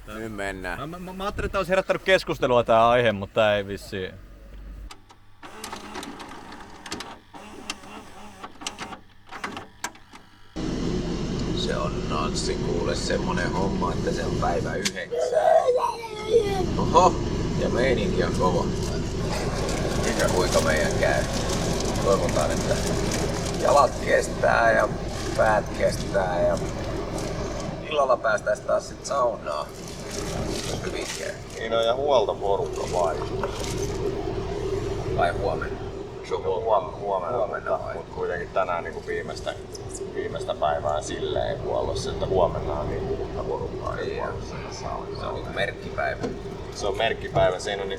Nyt mennään. Mä ajattelin, että olisi herättänyt keskustelua tää aihe, mutta tää ei vissiin. Se on Nanssi kuule semmonen homma, että se on päivä 9. Oho, ja meininki on kova. Mikä kuinka meidän käy? Toivotaan, että jalat kestää ja päät kestää ja illalla päästäis taas sit saunaan. Hyvin käy. Niin on, ja huoltoporukka vai? Vai huomenna? Se on huomenna mutta kuitenkin tänään niin viimeistä päivää silleen huollossa, että huomenna on niin uutta porukkaa. Se on niinku merkkipäivä. Se on merkkipäivä. Siinä on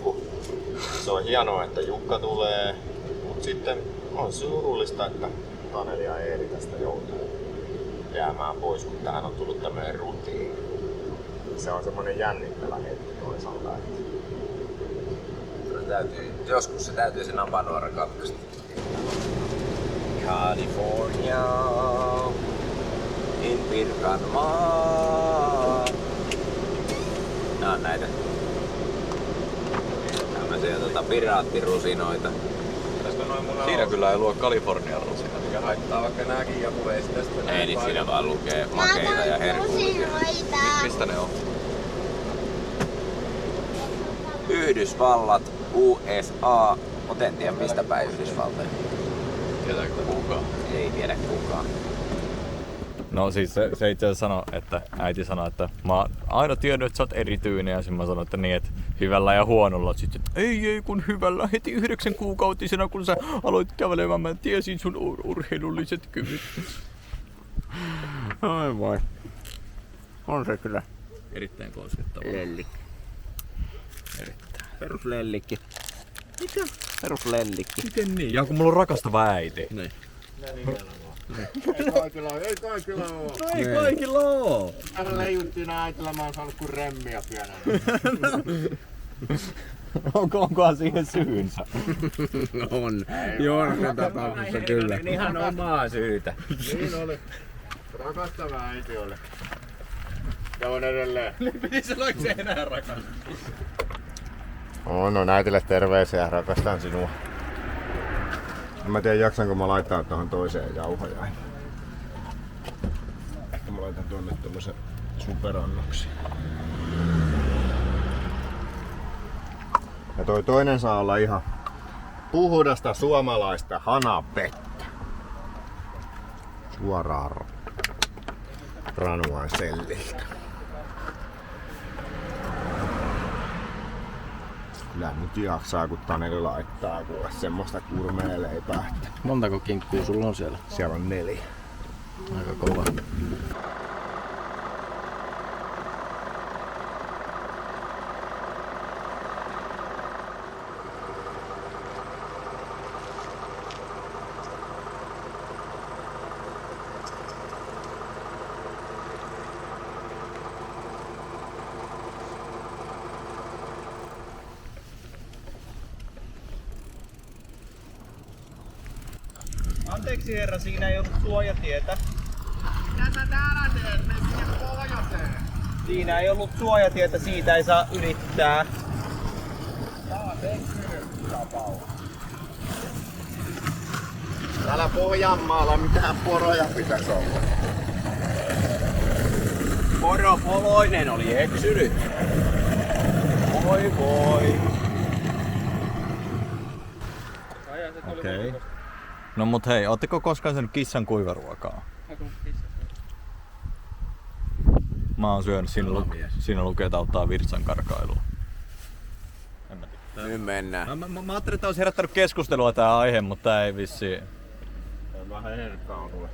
se on hienoa, että Jukka tulee, mutta sitten on surullista, että Taneli ja Eeri tästä joutuu jäämään pois, kun tähän on tullut tämmöinen rutiini. Se on semmoinen jännittävä hetki toisaalta. Joskus se täytyy se napanuora katkaista. California in Pirkanmaa. Nää on näitä tämmösiä piraattirusinoita. Siinä kyllä ei luo Kalifornian rusina. Mikä haittaa vaikka nääkin ja mulle ei sitä sitten. Ei, niin siinä vaan lukee makeita ja herkullisia. Mistä ne on? Yhdysvallat, USA, mutta en tiedä mistä päin Yhdysvaltoja. Tiedääkö kukaan? Ei tiedä kukaan. No siis se itse asiassa sanoi, että äiti sanoi, että mä oon aina tiennyt, että sä oot erityinen, ja sitten mä sanoin, että niin, että hyvällä ja huonolla. Sitten ei kun hyvällä, heti 9 kuukautisena kun sä aloit kävelemään, mä tiesin sun urheilulliset kyvyt. Ai vai. On se kyllä. Erittäin koskettavaa. Lellikki. Erittäin. Peruslellikki. Mikä? Peruslellikki. Miten niin? Ja kun mulla on rakastava äiti. Niin. Ei kaikilla oo. No ei kaikilla oo. Täällä leijuttiin äitillä, mä oon saanut kuin remmiä pienellä. Onkohan siihen syynsä? On. Jorkan tapauksessa kyllä. Ihan omaa syytä. Niin oli. Rakastava äiti oli. Ja on edelleen. Piti sanoa, se enää rakastaa. On äitille terveisiä, rakastan sinua. En mä tiedä jaksanko mä laittaa tuohon toiseen jauhojaan. Ehkä mä laitan tuonne tommosen superannoksen. Ja toi toinen saa olla ihan puhdasta suomalaista hanapettä. Suoraan Ranuan selliltä. Kyllä nyt jaksaa, kun Taneli laittaa kuule semmoista kurmea leipää. Montako kinkkuu sulla on siellä? Siellä on 4. Aika kova. Anteeksi herra, siinä ei ollut suojatietä. Mitä sä täällä teet? Me minne pohjoiseen? Siinä ei ollut suojatietä, siitä ei saa yrittää. Täällä Pohjanmaalla mitään poroja pitäis olla. Poropoloinen oli eksynyt. Voi voi. Okei. Okay. No mut hei, ootteko koskaan syönyt kissan kuivaruokaa? Mä oon syönyt, siinä lukee, että auttaa virtsan karkailuun. Nyt mennään. Mä ajattelin, että olisi herättänyt keskustelua tää aihe, mutta tää ei vissiin. Vähän herkkaa on sulle.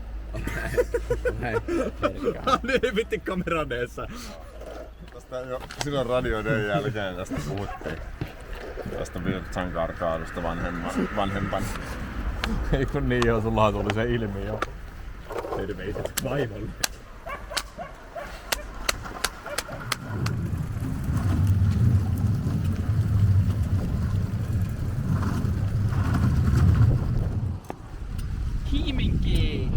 Niin vitti kameran eessä. Silloin radioiden jälkeen tästä puhuttiin. Tästä virtsan karkailusta vanhempan. Ei kun niin joo, sullahan tuli se ilmi jo. Terveiset vaivalle. Kiiminki!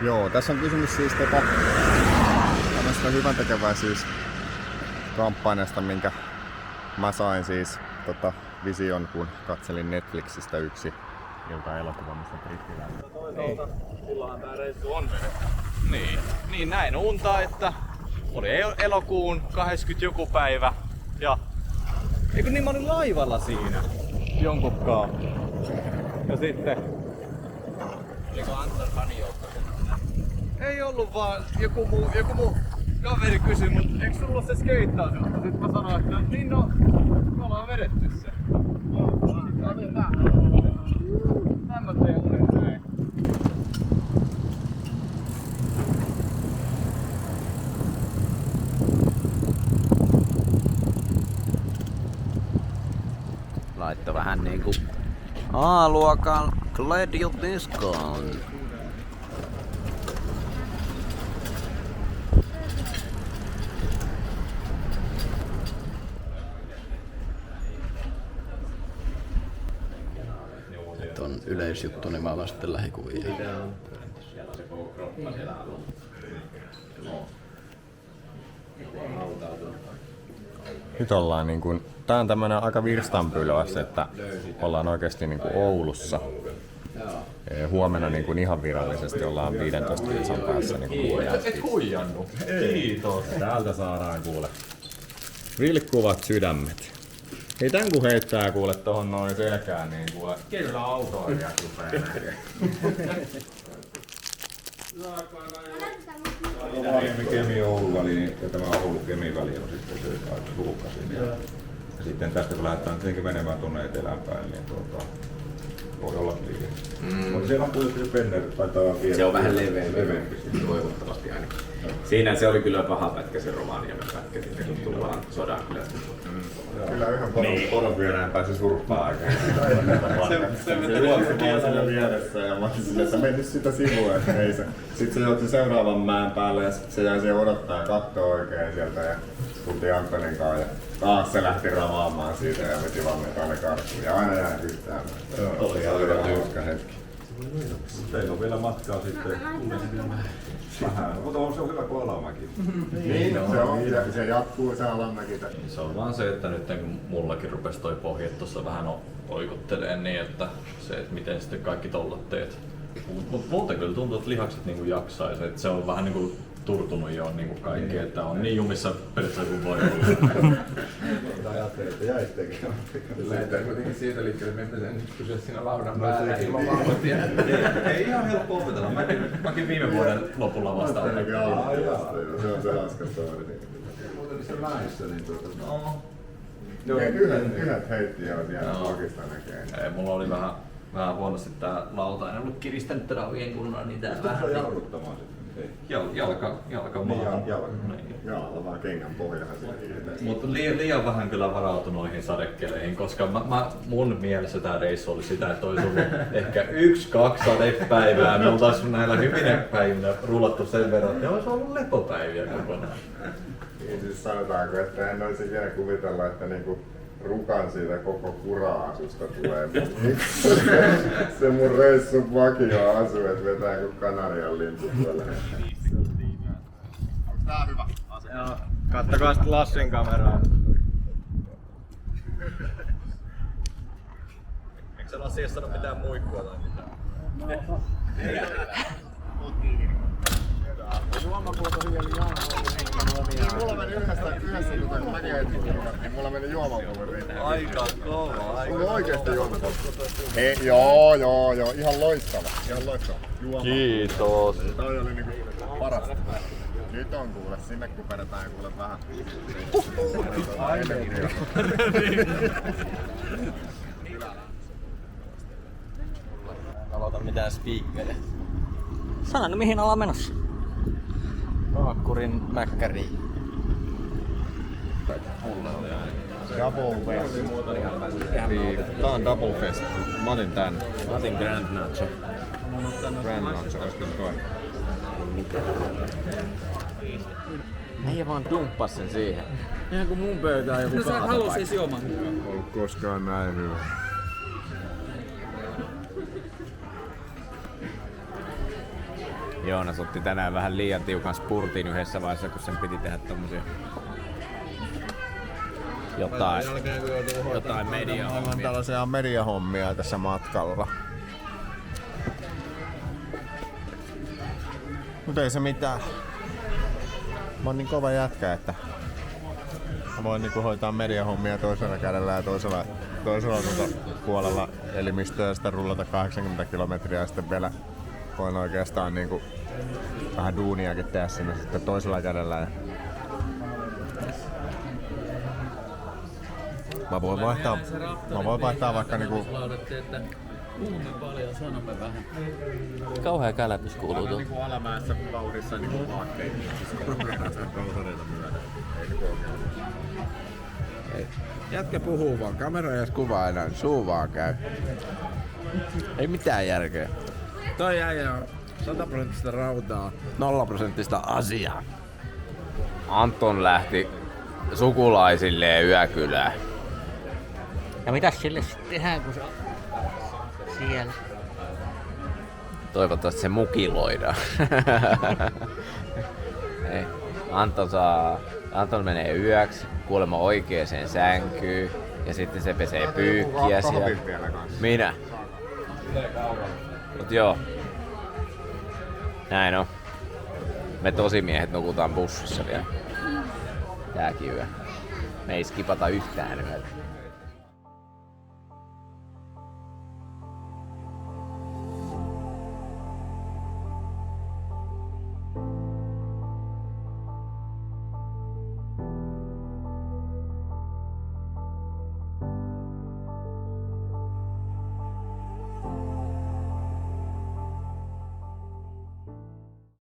Joo, tässä on kysymys siis tämmöistä hyväntekeväisyyskampanjasta, minkä mä sain siis vision, kun katselin Netflixistä yksi ilta-elokuva, mistä brittiläinen. Toisaalta silloinhan tää reissu on vedetty. Niin näin unta, että oli elokuun 20 joku päivä ja eikö niin mä olin laivalla siinä jonkunkaan. Ja sitten oliko Anton Ranjoukka? Ei ollut vaan joku muu kaveri kysyi mut eikö sulla se skeittaus? Sitten mä sanoin, että niin no, me ollaan vedetty se. Näin mä tein näin. Laitto vähän niinku A-luokan Gladioteskaan. Nyt on yleisjuttu, niin mä otan sitten lähikuvia. Nyt ollaan niin kuin, tää on tämmönen aika virstanpylväs, että ollaan oikeesti niin kuin Oulussa. Huomenna niin kuin ihan virallisesti ollaan 15 kilsan päässä niin kuin Et huijannut. Kiitos. Täältä saadaan kuule vilkkuvat sydämet. Ei tän kun heittää kuule tohon noin selkään, niin kuule kyllä autoilijat rupee näkee. Kemi-Oulu-väli ja tämä Oulu-Kemi-väli on sitten se ruuhkasin. Ja sitten tästä kun lähdetään tietenkin menemään tuonne etelään päin, niin voi olla liike. Mutta siellä on kuitenkin Penner, taitaa vielä. Se on vähän leveämpi, toivottavasti ainakin. Siinä se oli kyllä paha pätkä se Rovaniemen pätkä, sitten kun tullaan Sodankylästä. Kyllä yhden poron viereen pääsi surffaa aikaan. Se juoksi siellä vieressä ja mä olisin, että mennyt sitä sivua, että ei se. Sitten se juoksi seuraavan mäen päälle ja sitten se jäi siihen odottaa ja kattoo oikein sieltä ja tultiin Antonin kanssa ja taas se lähti ravaamaan siitä ja veti vaan meitä aina karkuun ja aina jää kyttäämään. Oli aivan tyyskä hetki. Teillä on vielä matkaa sitten. Vähän, mutta se on hyvä kuin Alamäki. Niin, se on. Se jatkuu se Alamäki. Se on vaan se, että nyt kun mullakin rupesi toi pohje tuossa vähän oikuttelee niin, että se, että miten sitten kaikki tollat teet. Mut muuten kyllä tuntuu, että lihakset niinku jaksais, että se on vähän niinku turtunut jo niinku kaikki, että on niin jumissa periaatteessa kuin voi olla. Ajattelin, että jäisi tekemään. Lähdetään kuitenkin siitä liikkeelle, että me nyt pysyä siinä laudan päällä ilman vauhtia. Ei ihan helppo opetella. Mäkin viime vuoden lopulla vastaan. Se on se raskas toinen. Muuten niissä mäissä, niin Yhdet heitti ja siellä vokista näkee. Ei, mulla oli vähän huonosti tää lauta. En ollut kiristänyt tätä oikein kunnolla, niin tää vähän jarruttamaan sitten. jalka maahan. Jaalla vaan kengän pohjahan siinä. Mutta liian vähän kyllä varautu noihin sadekeleihin, koska mun mielessä tää reissu oli sitä, että olisi ollut ehkä 1-2 sadepäivää. Me oltais näillä hyvinä päivinä rullattu sen verran, että olisi ollut lepopäiviä kokonaan. Niin siis sanotaanko, että en olisi ikinä kuvitella, että niinku rukan siitä koko kura-asusta tulee. Se mun reissun vakio asu, että vetää kuin Kanarian limput tuolla. Onks tää hyvä? Joo, kattokaa sit Lassin kameraa. Eikö se Lassi ei sano mitään muikkua tai mitään? Mulla meni yhdessä kun mäkin heitin rukat, niin mulla meni juomapullo riittää. Aika kova, aika Onko oikeesti juomapullo? Joo, ihan loistava. Kiitos. Toi oli niinku parasta. Nyt on kuule, sinne kuperetaan kuule vähän. Aloita mitään speakeria. Sano nyt mihin ollaan menossa. Raakkurin mäkkäriin. Double Fest. Tää on Double Fest. Mä otin tän. Mä otin Grand Nacho. Grand Nacho, olisiko toi? Äijä vaan dumppaa sen siihen. Ihan kun mun pöytään joku kaatopaikka. No sä halus siis juomaan. Ollut koskaan näin hyvä. Joonas otti tänään vähän liian tiukan spurtin yhdessä vaiheessa, kun sen piti tehdä tommosia jotain mediahommia. Aivan tällaisia mediahommia tässä matkalla. Mut ei se mitään. Mä oon niin kova jätkä, että mä voin niinku hoitaa mediahommia toisella kädellä ja toisella puolella elimistöä ja sitten rullata 80 kilometriä ja sitten vielä voin oikeastaan niinku vähän duuniakin tehdä sinne sitten toisella kädellä. Ja mä voin vaihtaa vaikka niinku Puhumme paljon, sanomme vähän. Kauhea käläpys kuuluu tuolta. niinku alamäessä vauhdissa niinku vaatteita. Jätkä puhuu vaan, kamera ei edes kuvaa enää, suu vaan käy. Ei mitään järkeä. Toi äijä on 100% rautaa, 0% asiaa. Anton lähti sukulaisilleen yökylään. Ja mitäs sille sitten tehdään, kun se on siellä? Toivottavasti se mukiloidaan. Ei. Anton menee yöksi kuulemma oikeeseen sänkyyn ja sitten se pesee pyykkiä siellä. Minä? Mut joo. Näin on. Me tosimiehet nukutaan bussissa vielä. Tääkin yö. Me ei skipata yhtään yötä.